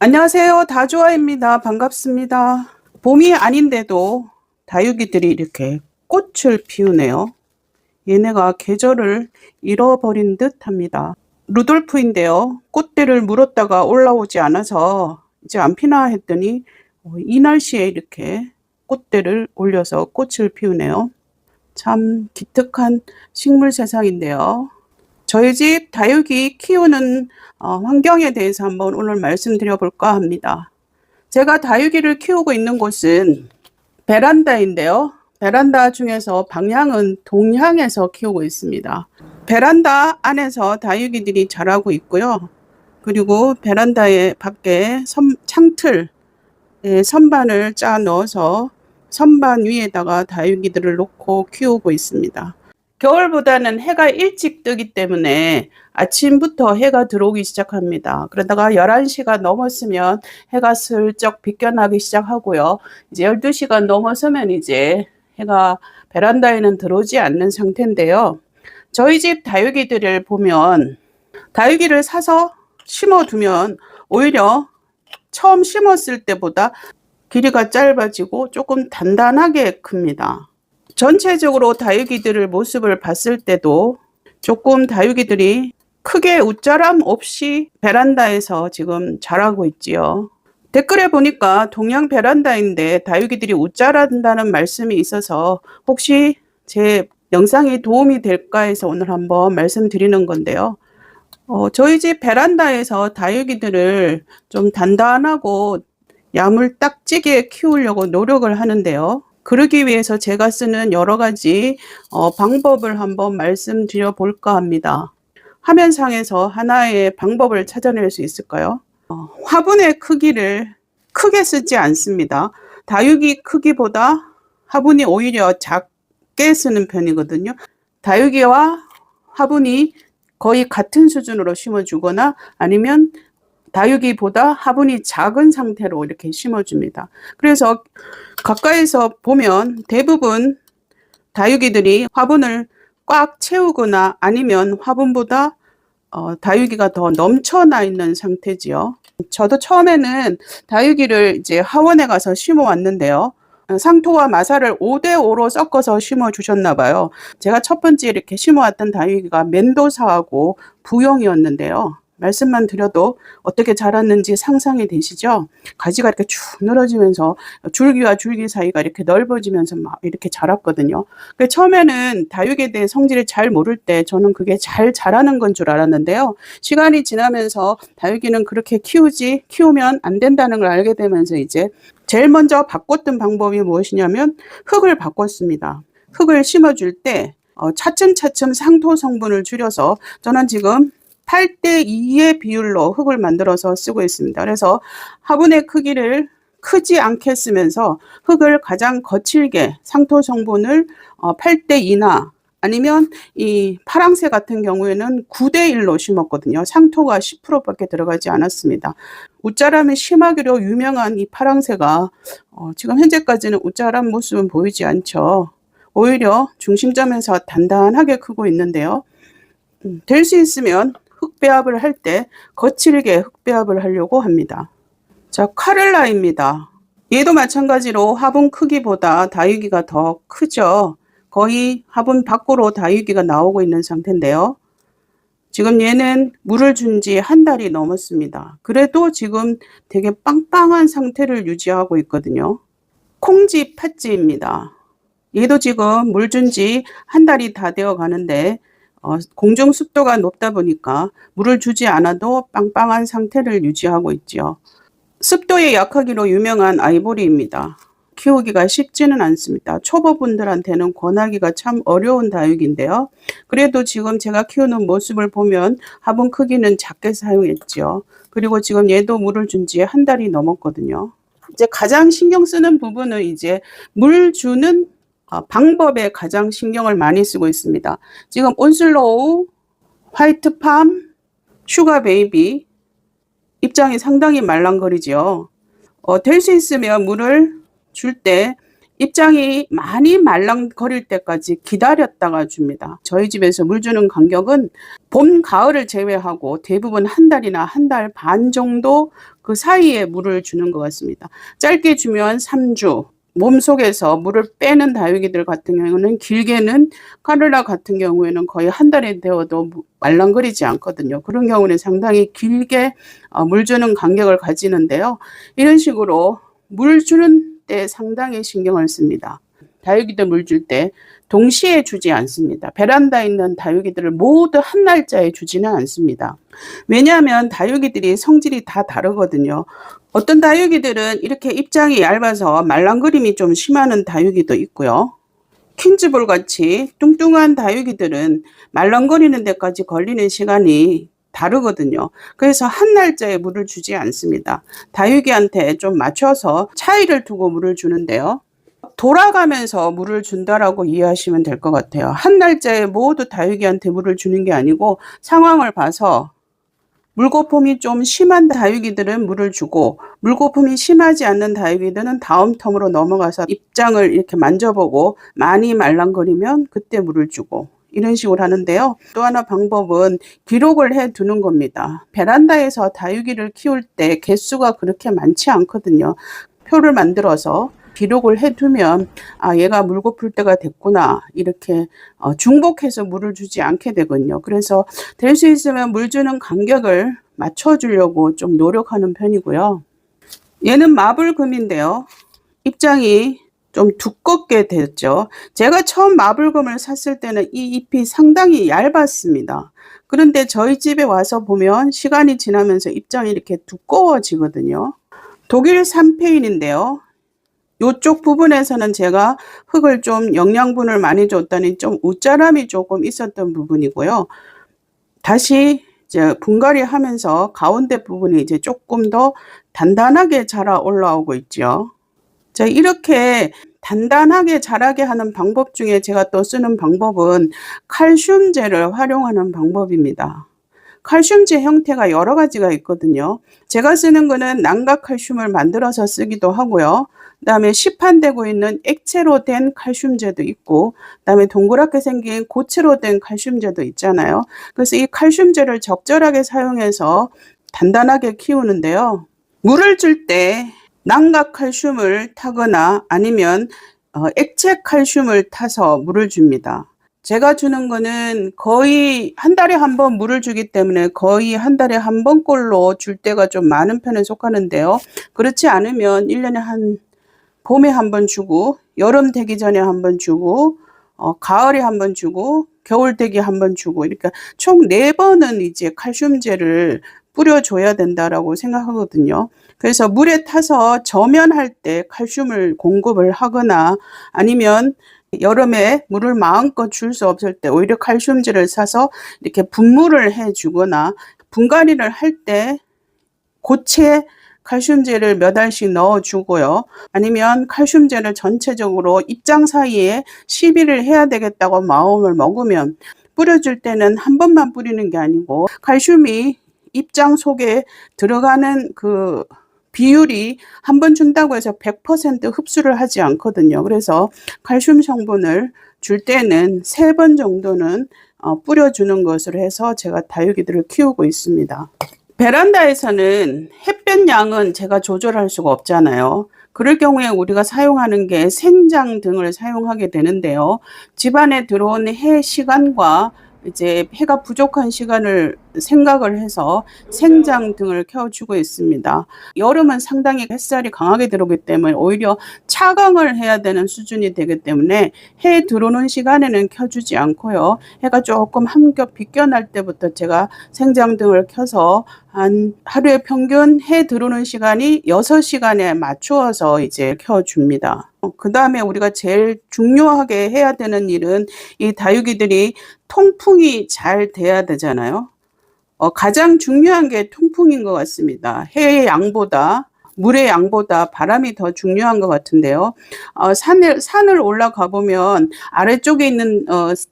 안녕하세요. 다주아입니다. 반갑습니다. 봄이 아닌데도 다육이들이 이렇게 꽃을 피우네요. 얘네가 계절을 잃어버린 듯 합니다. 루돌프인데요. 꽃대를 물었다가 올라오지 않아서 이제 안 피나 했더니 이 날씨에 이렇게 꽃대를 올려서 꽃을 피우네요. 참 기특한 식물 세상인데요. 저희 집 다육이 키우는 환경에 대해서 한번 오늘 말씀드려 볼까 합니다. 제가 다육이를 키우고 있는 곳은 베란다인데요. 베란다 중에서 방향은 동향에서 키우고 있습니다. 베란다 안에서 다육이들이 자라고 있고요. 그리고 베란다의 밖에 창틀에 선반을 짜 넣어서 선반 위에다가 다육이들을 놓고 키우고 있습니다. 겨울보다는 해가 일찍 뜨기 때문에 아침부터 해가 들어오기 시작합니다. 그러다가 11시가 넘었으면 해가 슬쩍 비껴나기 시작하고요. 이제 12시가 넘어서면 이제 해가 베란다에는 들어오지 않는 상태인데요. 저희 집 다육이들을 보면 다육이를 사서 심어두면 오히려 처음 심었을 때보다 길이가 짧아지고 조금 단단하게 큽니다. 전체적으로 다육이들을 모습을 봤을 때도 조금 다육이들이 크게 웃자람 없이 베란다에서 지금 자라고 있지요. 댓글에 보니까 동양 베란다인데 다육이들이 웃자란다는 말씀이 있어서 혹시 제 영상이 도움이 될까 해서 오늘 한번 말씀드리는 건데요. 저희 집 베란다에서 다육이들을 좀 단단하고 야물딱지게 키우려고 노력을 하는데요. 그러기 위해서 제가 쓰는 여러 가지 방법을 한번 말씀드려 볼까 합니다. 화면상에서 하나의 방법을 찾아낼 수 있을까요? 화분의 크기를 크게 쓰지 않습니다. 다육이 크기보다 화분이 오히려 작게 쓰는 편이거든요. 다육이와 화분이 거의 같은 수준으로 심어주거나 아니면 다육이보다 화분이 작은 상태로 이렇게 심어줍니다. 그래서 가까이서 보면 대부분 다육이들이 화분을 꽉 채우거나 아니면 화분보다 다육이가 더 넘쳐나 있는 상태지요. 저도 처음에는 다육이를 이제 하원에 가서 심어 왔는데요. 상토와 마사를 5대5로 섞어서 심어 주셨나 봐요. 제가 첫 번째 이렇게 심어 왔던 다육이가 멘도사하고 부용이었는데요. 말씀만 드려도 어떻게 자랐는지 상상이 되시죠? 가지가 이렇게 쭉 늘어지면서 줄기와 줄기 사이가 이렇게 넓어지면서 막 이렇게 자랐거든요. 처음에는 다육에 대해 성질을 잘 모를 때 저는 그게 잘 자라는 건 줄 알았는데요. 시간이 지나면서 다육이는 그렇게 키우면 안 된다는 걸 알게 되면서 이제 제일 먼저 바꿨던 방법이 무엇이냐면 흙을 바꿨습니다. 흙을 심어줄 때 차츰차츰 상토 성분을 줄여서 저는 지금 8대2의 비율로 흙을 만들어서 쓰고 있습니다. 그래서 화분의 크기를 크지 않게 쓰면서 흙을 가장 거칠게 상토 성분을 8대2나 아니면 이 파랑새 같은 경우에는 9대1로 심었거든요. 상토가 10%밖에 들어가지 않았습니다. 웃자람이 심하기로 유명한 이 파랑새가 지금 현재까지는 웃자람 모습은 보이지 않죠. 오히려 중심점에서 단단하게 크고 있는데요. 될 수 있으면 흙배합을 할 때 거칠게 흙배합을 하려고 합니다. 자, 카렐라입니다. 얘도 마찬가지로 화분 크기보다 다육이가 더 크죠. 거의 화분 밖으로 다육이가 나오고 있는 상태인데요. 지금 얘는 물을 준 지 한 달이 넘었습니다. 그래도 지금 되게 빵빵한 상태를 유지하고 있거든요. 콩지 팥지입니다. 얘도 지금 물 준 지 한 달이 다 되어 가는데 공중 습도가 높다 보니까 물을 주지 않아도 빵빵한 상태를 유지하고 있죠. 습도에 약하기로 유명한 아이보리입니다. 키우기가 쉽지는 않습니다. 초보분들한테는 권하기가 참 어려운 다육인데요. 그래도 지금 제가 키우는 모습을 보면 화분 크기는 작게 사용했죠. 그리고 지금 얘도 물을 준 지 한 달이 넘었거든요. 이제 가장 신경 쓰는 부분은 이제 물 주는 방법에 가장 신경을 많이 쓰고 있습니다. 지금 온슬로우, 화이트팜, 슈가베이비 입장이 상당히 말랑거리죠. 될 수 있으면 물을 줄 때 입장이 많이 말랑거릴 때까지 기다렸다가 줍니다. 저희 집에서 물 주는 간격은 봄, 가을을 제외하고 대부분 한 달이나 한 달 반 정도 그 사이에 물을 주는 것 같습니다. 짧게 주면 3주, 몸속에서 물을 빼는 다육이들 같은 경우는, 길게는 카를라 같은 경우에는 거의 한 달이 되어도 말랑거리지 않거든요. 그런 경우는 상당히 길게 물 주는 간격을 가지는데요. 이런 식으로 물 주는 때 상당히 신경을 씁니다. 다육이들 물 줄 때 동시에 주지 않습니다. 베란다에 있는 다육이들을 모두 한 날짜에 주지는 않습니다. 왜냐하면 다육이들이 성질이 다 다르거든요. 어떤 다육이들은 이렇게 입장이 얇아서 말랑거림이 좀 심한 다육이도 있고요. 퀸즈볼 같이 뚱뚱한 다육이들은 말랑거리는 데까지 걸리는 시간이 다르거든요. 그래서 한 날짜에 물을 주지 않습니다. 다육이한테 좀 맞춰서 차이를 두고 물을 주는데요. 돌아가면서 물을 준다라고 이해하시면 될 것 같아요. 한 날짜에 모두 다육이한테 물을 주는 게 아니고 상황을 봐서 물거품이 좀 심한 다육이들은 물을 주고, 물거품이 심하지 않는 다육이들은 다음 텀으로 넘어가서 입장을 이렇게 만져보고 많이 말랑거리면 그때 물을 주고, 이런 식으로 하는데요. 또 하나 방법은 기록을 해 두는 겁니다. 베란다에서 다육이를 키울 때 개수가 그렇게 많지 않거든요. 표를 만들어서 기록을 해두면 얘가 물 고플 때가 됐구나, 이렇게 중복해서 물을 주지 않게 되거든요. 그래서 될 수 있으면 물 주는 간격을 맞춰주려고 좀 노력하는 편이고요. 얘는 마블금인데요. 입장이 좀 두껍게 됐죠. 제가 처음 마블금을 샀을 때는 이 잎이 상당히 얇았습니다. 그런데 저희 집에 와서 보면 시간이 지나면서 입장이 이렇게 두꺼워지거든요. 독일 산페인인데요. 이쪽 부분에서는 제가 흙을 좀 영양분을 많이 줬더니 좀 웃자람이 조금 있었던 부분이고요. 다시 이제 분갈이 하면서 가운데 부분이 이제 조금 더 단단하게 자라 올라오고 있죠. 자, 이렇게 단단하게 자라게 하는 방법 중에 제가 또 쓰는 방법은 칼슘제를 활용하는 방법입니다. 칼슘제 형태가 여러 가지가 있거든요. 제가 쓰는 거는 난각칼슘을 만들어서 쓰기도 하고요. 그다음에 시판되고 있는 액체로 된 칼슘제도 있고, 그다음에 동그랗게 생긴 고체로 된 칼슘제도 있잖아요. 그래서 이 칼슘제를 적절하게 사용해서 단단하게 키우는데요. 물을 줄 때 난각칼슘을 타거나 아니면 액체 칼슘을 타서 물을 줍니다. 제가 주는 거는 거의 한 달에 한 번 물을 주기 때문에 거의 한 달에 한 번꼴로 줄 때가 좀 많은 편에 속하는데요. 그렇지 않으면 1년에 한 봄에 한 번 주고, 여름 되기 전에 한 번 주고, 가을에 한 번 주고, 겨울 되기 한 번 주고, 이렇게 총 4번은 이제 칼슘제를 뿌려줘야 된다라고 생각하거든요. 그래서 물에 타서 저면할 때 칼슘을 공급을 하거나, 아니면 여름에 물을 마음껏 줄 수 없을 때 오히려 칼슘제를 사서 이렇게 분무를 해주거나, 분갈이를 할 때 고체 칼슘제를 몇 알씩 넣어주고요. 아니면 칼슘제를 전체적으로 입장 사이에 시비를 해야 되겠다고 마음을 먹으면 뿌려줄 때는 한 번만 뿌리는 게 아니고, 칼슘이 입장 속에 들어가는 그 비율이 한 번 준다고 해서 100% 흡수를 하지 않거든요. 그래서 칼슘 성분을 줄 때는 3번 정도는 뿌려주는 것으로 해서 제가 다육이들을 키우고 있습니다. 베란다에서는 햇볕 양은 제가 조절할 수가 없잖아요. 그럴 경우에 우리가 사용하는 게 생장 등을 사용하게 되는데요. 집안에 들어온 해 시간과 이제 해가 부족한 시간을 생각을 해서 생장 등을 켜주고 있습니다. 여름은 상당히 햇살이 강하게 들어오기 때문에 오히려 차광을 해야 되는 수준이 되기 때문에 해 들어오는 시간에는 켜주지 않고요. 해가 조금 한겹 비껴날 때부터 제가 생장 등을 켜서 한 하루에 평균 해 들어오는 시간이 6시간에 맞추어서 이제 켜줍니다. 그 다음에 우리가 제일 중요하게 해야 되는 일은 이 다육이들이 통풍이 잘 돼야 되잖아요. 가장 중요한 게 통풍인 것 같습니다. 해의 양보다 물의 양보다 바람이 더 중요한 것 같은데요. 산을 올라가 보면 아래쪽에 있는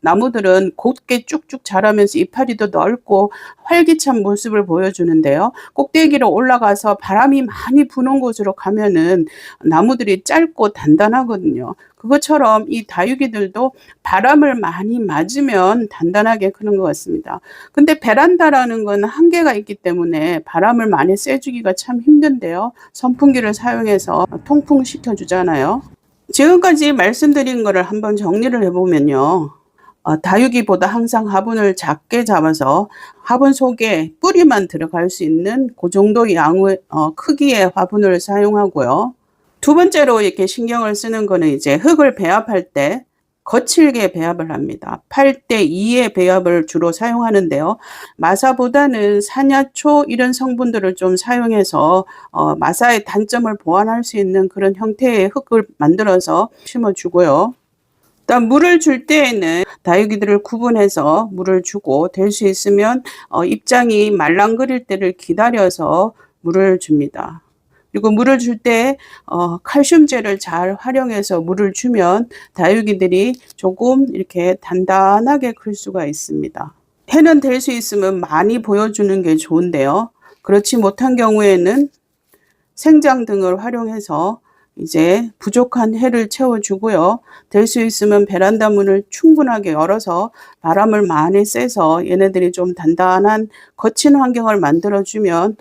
나무들은 곧게 쭉쭉 자라면서 이파리도 넓고 활기찬 모습을 보여주는데요. 꼭대기로 올라가서 바람이 많이 부는 곳으로 가면은 나무들이 짧고 단단하거든요. 그것처럼 이 다육이들도 바람을 많이 맞으면 단단하게 크는 것 같습니다. 근데 베란다라는 건 한계가 있기 때문에 바람을 많이 쐬주기가 참 힘든데요. 선풍기를 사용해서 통풍시켜 주잖아요. 지금까지 말씀드린 거를 한번 정리를 해보면요. 다육이보다 항상 화분을 작게 잡아서 화분 속에 뿌리만 들어갈 수 있는 그 정도 양의 크기의 화분을 사용하고요. 두 번째로 이렇게 신경을 쓰는 거는 이제 흙을 배합할 때 거칠게 배합을 합니다. 8대 2의 배합을 주로 사용하는데요. 마사보다는 산야초 이런 성분들을 좀 사용해서 마사의 단점을 보완할 수 있는 그런 형태의 흙을 만들어서 심어주고요. 일단 물을 줄 때에는 다육이들을 구분해서 물을 주고 될 수 있으면 입장이 말랑거릴 때를 기다려서 물을 줍니다. 그리고 물을 줄 때 칼슘제를 잘 활용해서 물을 주면 다육이들이 조금 이렇게 단단하게 클 수가 있습니다. 해는 될 수 있으면 많이 보여주는 게 좋은데요. 그렇지 못한 경우에는 생장등을 활용해서 이제 부족한 해를 채워주고요. 될 수 있으면 베란다 문을 충분하게 열어서 바람을 많이 쐬서 얘네들이 좀 단단한 거친 환경을 만들어주면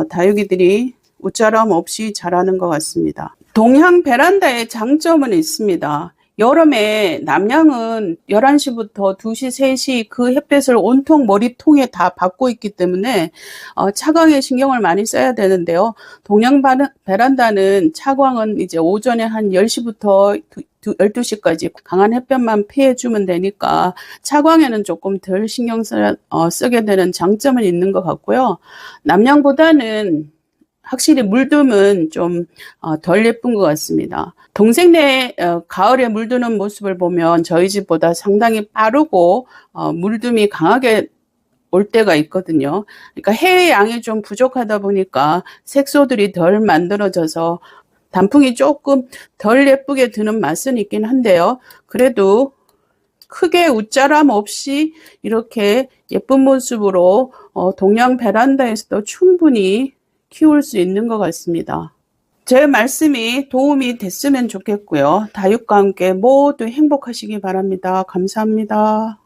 다육이들이 웃자람 없이 자라는 것 같습니다. 동향 베란다의 장점은 있습니다. 여름에 남양은 11시부터 2시, 3시 그 햇볕을 온통 머리통에 다 받고 있기 때문에 차광에 신경을 많이 써야 되는데요. 동양 베란다는 차광은 이제 오전에 한 10시부터 12시까지 강한 햇볕만 피해주면 되니까 차광에는 조금 덜 신경 쓰게 되는 장점은 있는 것 같고요. 남양보다는 확실히 물듬은 좀 덜 예쁜 것 같습니다. 동생네 가을에 물드는 모습을 보면 저희 집보다 상당히 빠르고 물듬이 강하게 올 때가 있거든요. 그러니까 해의 양이 좀 부족하다 보니까 색소들이 덜 만들어져서 단풍이 조금 덜 예쁘게 드는 맛은 있긴 한데요. 그래도 크게 웃자람 없이 이렇게 예쁜 모습으로 동양 베란다에서도 충분히 키울 수 있는 것 같습니다. 제 말씀이 도움이 됐으면 좋겠고요. 다육과 함께 모두 행복하시기 바랍니다. 감사합니다.